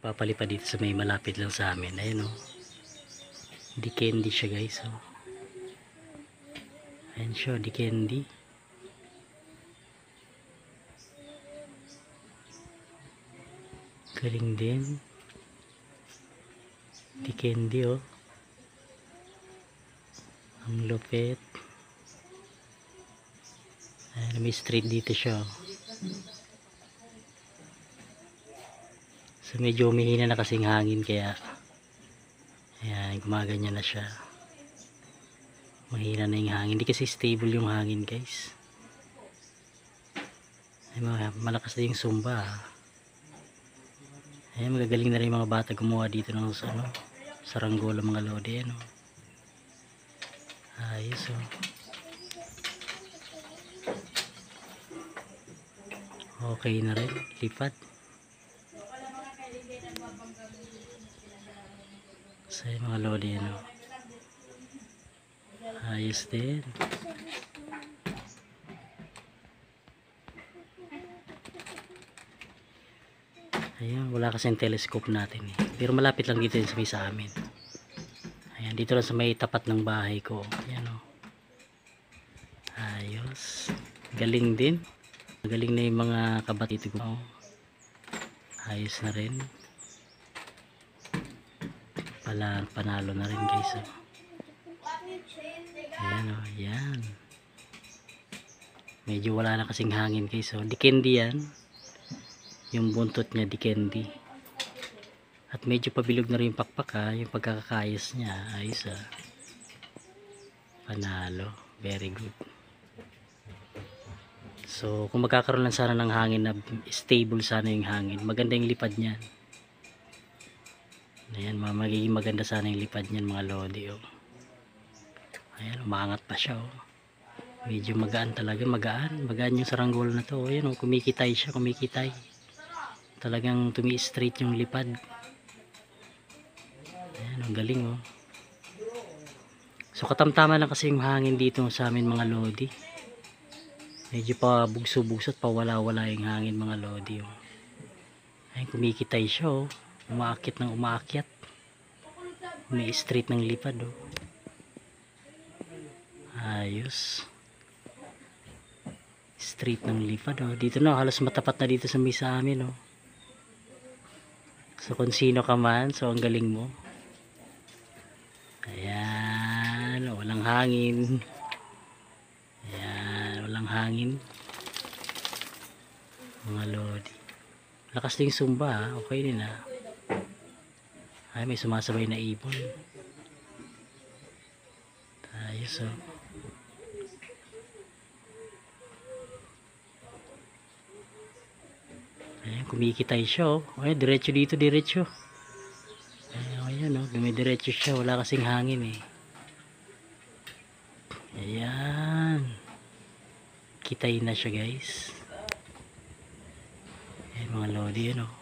Papalipad dito sa may malapit lang sa amin. Ayun o. Di candy siya guys. Oh. Ayan siya, di candy. Galing din. Di candy oh. Ang lupit. Ayan, may street dito siya. Oh. So medyo humihina na kasing hangin kaya ayan, gumaganyan na siya. Mahina na yung hangin. Hindi kasi stable yung hangin guys. Ay, malakas na yung sumba. Ayan, magagaling na rin yung mga bata gumawa dito ng ano, saranggola mga lodi. Ano. Ayos oh. Okay na rin. Lipat. So yung mga lodi ano. Ayos din. Ayan, wala kasing telescope natin eh. Pero malapit lang dito sa may sa amin. Ayan, dito lang sa may tapat ng bahay ko. Ayan o. Ayos. Galing din. Galing na yung mga kabatid ko. Ayos na rin. Panalo na rin guys. Oh. Ayan o. Ayan. Medyo wala na kasing hangin guys. Oh. Di candy yan. Yung buntot niya di candy. At medyo pabilog na rin yung pakpak ha. Yung pagkakayos niya. Ayos ha. Panalo. Very good. So kung magkakaroon lang sana ng hangin na stable sana yung hangin. Maganda yung lipad niyan. Ayan. Magiging maganda sana yung lipad niyan mga lodi. Oh. Ayan. Umangat pa siya. Oh. Medyo magaan talaga. Magaan. Magaan yung saranggola na to. Ayan. Oh. Kumikitay siya. Kumikitay. Talagang tumi-straight yung lipad. Ayan, ang galing oh. So katamtaman lang kasi yung hangin dito sa amin mga lodi. Medyo pa bugso-bugso at pawala-wala yung hangin mga lodi oh. Ayan, kumikitay siya oh. Umaakit ng umaakyat. Umi-straight ng lipad oh. Ayos. Straight ng lipad oh. Dito na halos matapat na dito sa misa amin oh. So kung sino ka man, so ang galing mo. Ayan, walang hangin. Ayan, walang hangin. Mga lodi. Lakas din sumba ha, okay din ha. Ay, may sumasabay na ibon. Ayos oh. Ayan, kumikitay siya oh. Ayan, diretso dito, diretso. Ayan oh, dumidiretso siya. Wala kasing hangin eh. Ayan. Kitay na siya guys. Ayan mga lodi, yan oh.